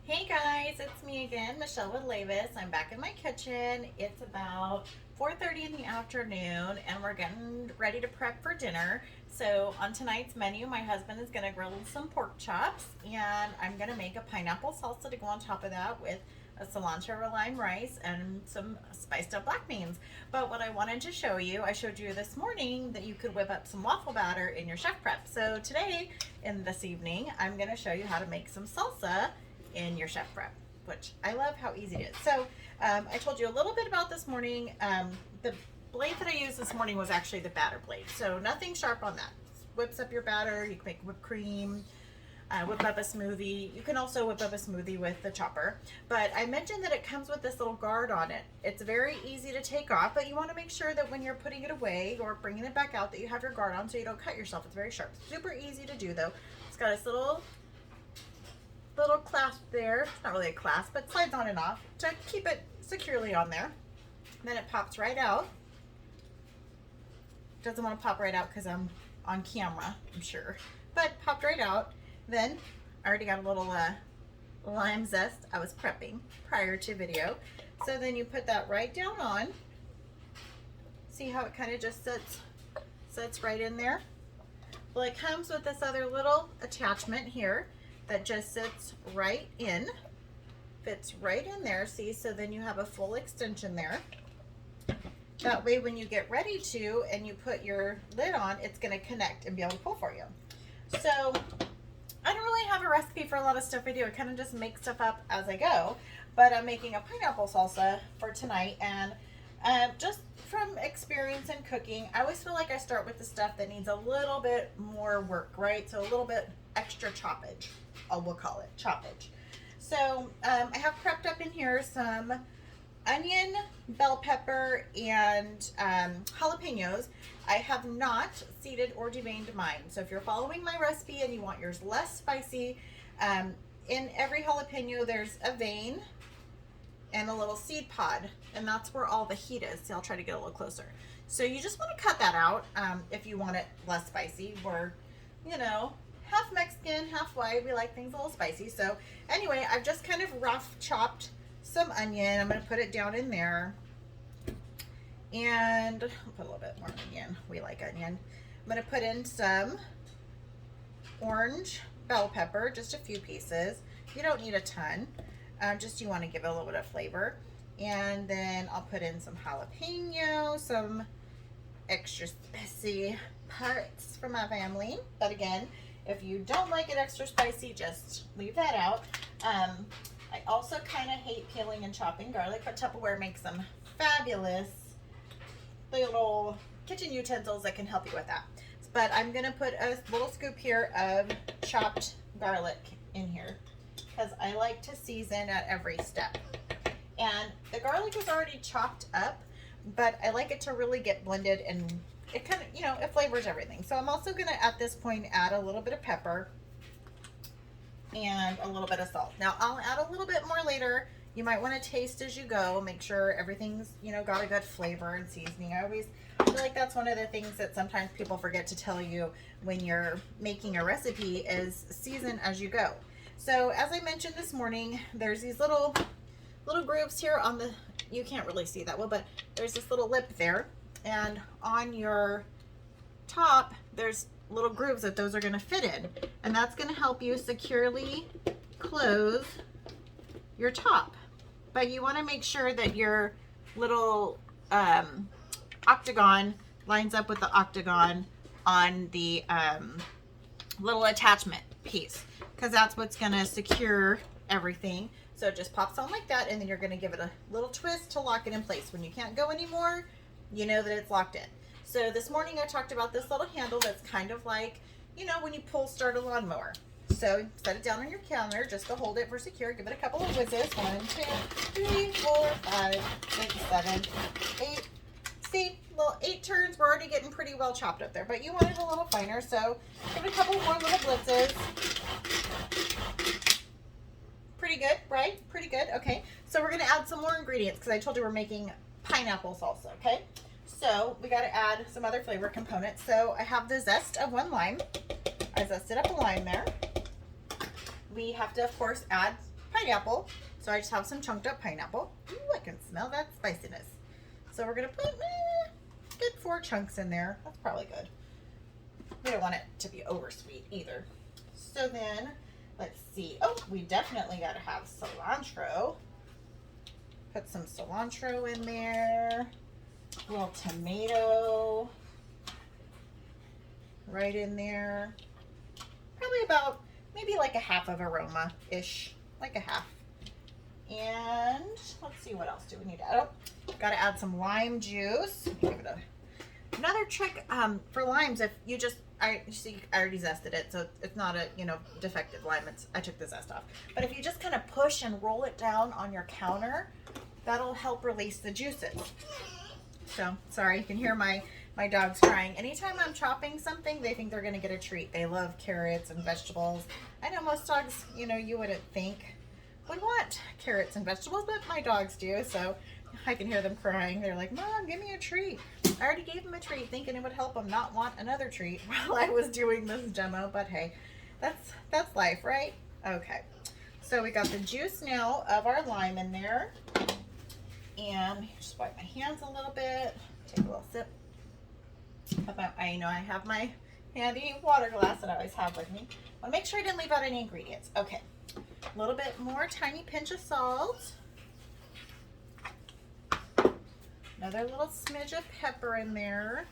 Hey guys, it's me again, Michelle with Lavis. I'm back in my kitchen. It's about 4:30 in the afternoon and we're getting ready to prep for dinner. So on tonight's menu, my husband is going to grill some pork chops and I'm going to make a pineapple salsa to go on top of that with a cilantro lime rice and some spiced up black beans. But what I wanted to show you, I showed you this morning that you could whip up some waffle batter in your chef prep. So today, in this evening, I'm going to show you how to make some salsa in your chef prep, which I love how easy it is. So I told you a little bit about this morning. The blade that I used this morning was actually the batter blade, so nothing sharp on that. Whips up your batter. You can make whipped cream, whip up a smoothie. You can also whip up a smoothie with the chopper. But I mentioned that it comes with this little guard on it. It's very easy to take off, but you want to make sure that when you're putting it away or bringing it back out that you have your guard on so you don't cut yourself. It's very sharp. Super easy to do though. It's got this little clasp there. It's not really a clasp, but slides on and off to keep it securely on there. Then it pops right out. Doesn't want to pop right out because I'm on camera, I'm sure, but popped right out. Then I already got a little lime zest. I was prepping prior to video. So then you put that right down on. See how it kind of just sits right in there? Well, it comes with this other little attachment here that just sits right in, fits right in there, see? So then you have a full extension there. That way when you get ready to and you put your lid on, it's gonna connect and be able to pull for you. So I don't really have a recipe for a lot of stuff I do. I kind of just make stuff up as I go, but I'm making a pineapple salsa for tonight, and just from experience in cooking, I always feel like I start with the stuff that needs a little bit more work, right? So a little bit extra choppage, we'll call it choppage. So I have prepped up in here some onion, bell pepper, and jalapenos. I have not seeded or deveined mine. So if you're following my recipe and you want yours less spicy, in every jalapeno there's a vein and a little seed pod, and that's where all the heat is. So I'll try to get a little closer. So you just want to cut that out if you want it less spicy. We're, you know, half Mexican, half white. We like things a little spicy. So anyway, I've just kind of rough chopped some onion. I'm going to put it down in there. And I'll put a little bit more onion. We like onion. I'm going to put in some orange bell pepper, just a few pieces. You don't need a ton. Just you want to give it a little bit of flavor. And then I'll put in some jalapeno, some extra spicy parts for my family. But again, if you don't like it extra spicy, just leave that out. I also kind of hate peeling and chopping garlic, but Tupperware makes some fabulous little kitchen utensils that can help you with that. But I'm going to put a little scoop here of chopped garlic in here because I like to season at every step. And the garlic is already chopped up, but I like it to really get blended, and it kind of, you know, it flavors everything. So I'm also going to, at this point, add a little bit of pepper and a little bit of salt. Now I'll add a little bit more later. You might want to taste as you go, make sure everything's, you know, got a good flavor and seasoning. I always feel like that's one of the things that sometimes people forget to tell you when you're making a recipe is season as you go. So as I mentioned this morning, there's these little grooves here on the, you can't really see that well, but there's this little lip there, and on your top there's little grooves that those are going to fit in, and that's going to help you securely close your top. But you want to make sure that your little octagon lines up with the octagon on the little attachment piece, because that's what's going to secure everything. So it just pops on like that, and then you're going to give it a little twist to lock it in place. When you can't go anymore, you know that it's locked in. So this morning I talked about this little handle that's kind of like, you know, when you start a lawnmower. So set it down on your counter just to hold it for secure. Give it a couple of whizzes. 1, 2, 3, 4, 5, 6, 7, 8. See, little 8 turns. We're already getting pretty well chopped up there, but you want it a little finer. So give it a couple more little blitzes. Pretty good, right? Pretty good. Okay. So we're going to add some more ingredients because I told you we're making pineapple salsa. Okay. So we got to add some other flavor components. So I have the zest of 1 lime. I zested up a lime there. We have to, of course, add pineapple. So I just have some chunked up pineapple. Ooh, I can smell that spiciness. So we're gonna put good 4 chunks in there. That's probably good. We don't want it to be over sweet either. So then, let's see. Oh, we definitely gotta have cilantro. Put some cilantro in there. A little tomato right in there. Probably about maybe like a half of aroma-ish, like a half. And let's see, what else do we need to add? Oh, got to add some lime juice. Give it another trick for limes. If you just, I already zested it, so it's not a defective lime. I took the zest off. But if you just kind of push and roll it down on your counter, that'll help release the juices. So sorry, you can hear my dogs crying. Anytime I'm chopping something, they think they're going to get a treat. They love carrots and vegetables. I know most dogs, you wouldn't think would want carrots and vegetables, but my dogs do. So I can hear them crying. They're like, Mom, give me a treat. I already gave them a treat thinking it would help them not want another treat while I was doing this demo. But hey, that's life, right? Okay. So we got the juice now of our lime in there. And just wipe my hands a little bit. Take a little sip. I have my handy water glass that I always have with me. I want to make sure I didn't leave out any ingredients. Okay. A little bit more, tiny pinch of salt. Another little smidge of pepper in there.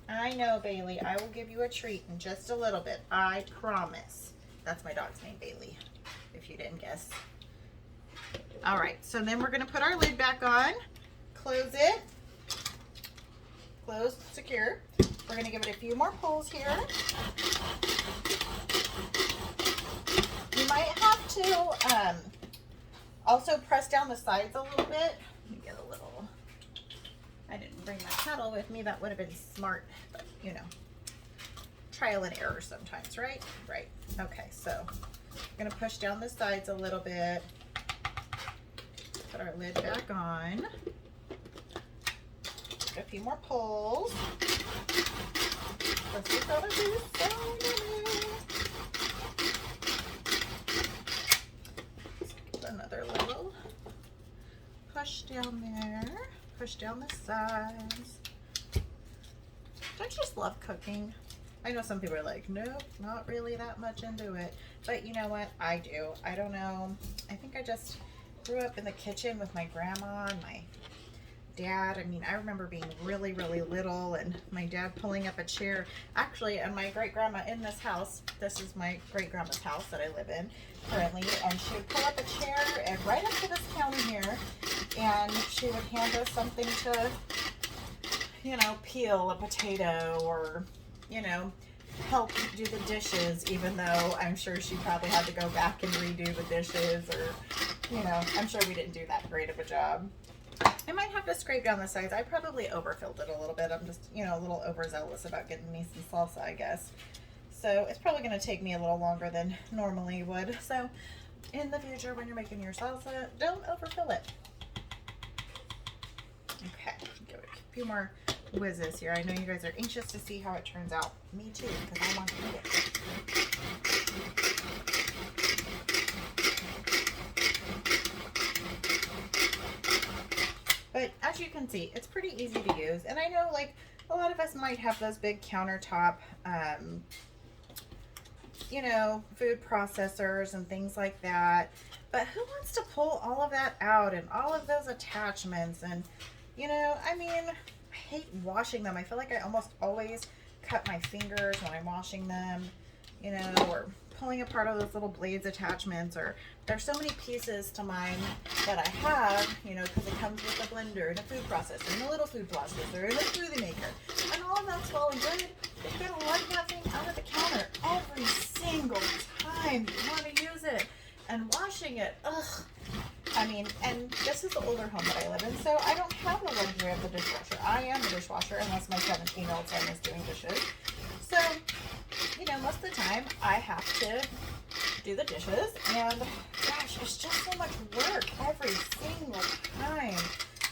I know, Bailey. I will give you a treat in just a little bit. I promise. That's my dog's name, Bailey, if you didn't guess. All right, so then we're going to put our lid back on, close it, close, secure. We're going to give it a few more pulls here. You might have to also press down the sides a little bit. Let me get a little, I didn't bring my paddle with me. That would have been smart, but trial and error sometimes, right? Right. Okay, so I'm going to push down the sides a little bit. Put our lid back on. A few more pulls. This is gonna be so yummy. Let's give another little push down there. Push down the sides. Don't you just love cooking? I know some people are like, nope, not really that much into it. But you know what? I do. I don't know. I think I just grew up in the kitchen with my grandma and my dad. I mean, I remember being really, really little and my dad pulling up a chair. Actually, and my great-grandma in this house, this is my great-grandma's house that I live in currently, and she would pull up a chair and right up to this counter here, and she would hand us something to, peel a potato or, help do the dishes, even though I'm sure she probably had to go back and redo the dishes, or I'm sure we didn't do that great of a job. I might have to scrape down the sides. I probably overfilled it a little bit. I'm just a little overzealous about getting me some salsa, I guess. So it's probably going to take me a little longer than normally would. So in the future, when you're making your salsa, don't overfill it. Okay, give it a few more whizzes here. I know you guys are anxious to see how it turns out. Me too, because I want to eat it. But as you can see, it's pretty easy to use. And I know like a lot of us might have those big countertop, food processors and things like that. But who wants to pull all of that out and all of those attachments? And, I hate washing them. I feel like I almost always cut my fingers when I'm washing them, or pulling apart all those little blades attachments, or there's so many pieces to mine that I have, because it comes with a blender and a food processor and a little food processor and a smoothie maker, and all of that's well and good. But you gotta lug that thing out of the counter every single time you want to use it, and washing it, ugh. And this is the older home that I live in, so I don't have the luxury of the dishwasher. I am the dishwasher unless my 17-year-old son is doing dishes. So, most of the time I have to do the dishes, and gosh, it's just so much work every single time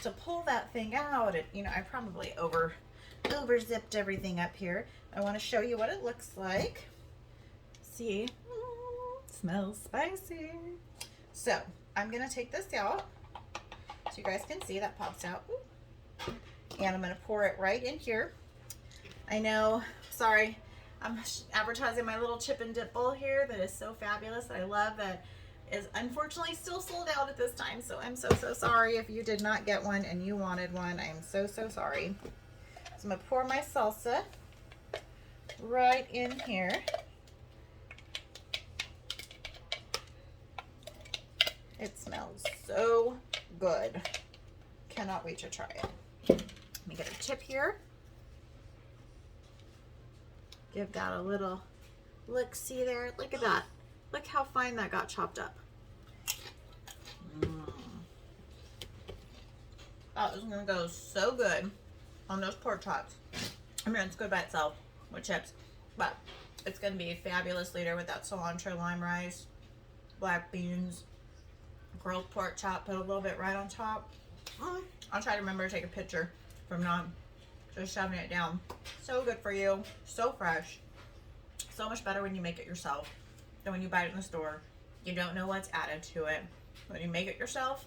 to pull that thing out. And, I probably over zipped everything up here. I want to show you what it looks like. See, smells spicy. So I'm gonna take this out so you guys can see that pops out. Ooh. And I'm gonna pour it right in here. I know, sorry, I'm advertising my little chip and dip bowl here that is so fabulous that I love, that is unfortunately still sold out at this time. So I'm so sorry if you did not get one and you wanted one. I'm so sorry. So I'm gonna pour my salsa right in here. It smells so good. Cannot wait to try it. Let me get a chip here. Give that a little look-see there. Look at that. Look how fine that got chopped up. That is gonna go so good on those pork chops. I mean, it's good by itself with chips, but it's gonna be fabulous later with that cilantro lime rice, black beans, grilled pork chop, put a little bit right on top. I'll try to remember to take a picture from not just shoving it down. So good for you, so fresh, so much better when you make it yourself than when you buy it in the store. You don't know what's added to it. When you make it yourself,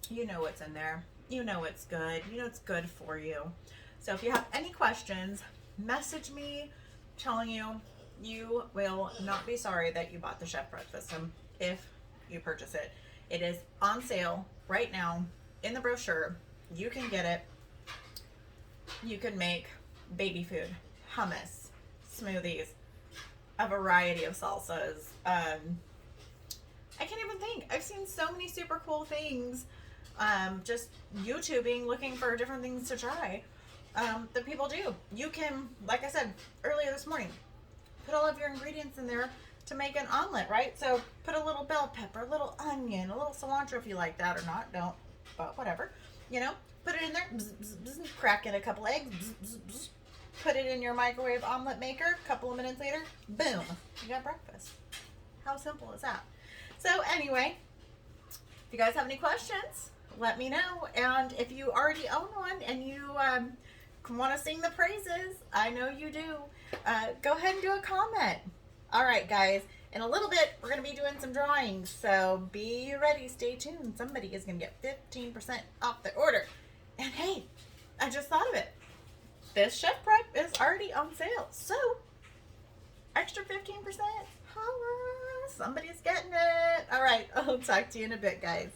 you know what's in there. You know it's good. You know it's good for you. So if you have any questions, message me telling you you will not be sorry that you bought the Chef Breakfast System if you purchase it. It is on sale right now in the brochure. You can get it. You can make baby food, hummus, smoothies, a variety of salsas. I can't even think. I've seen so many super cool things just YouTubing, looking for different things to try that people do. You can, like I said earlier this morning, put all of your ingredients in there to make an omelet, right? So put a little bell pepper, a little onion, a little cilantro if you like that or not. Don't, but whatever. You know, put it in there, bzz, bzz, bzz, crack in a couple eggs, bzz, bzz, bzz, put it in your microwave omelet maker. A couple of minutes later, boom, you got breakfast. How simple is that? So anyway, if you guys have any questions, let me know. And if you already own one and you want to sing the praises, I know you do, go ahead and do a comment. All right, guys, in a little bit, we're going to be doing some drawings, so be ready. Stay tuned. Somebody is going to get 15% off their order. And hey, I just thought of it. This Chef Prep is already on sale, so extra 15%. Holla, somebody's getting it. All right, I'll talk to you in a bit, guys.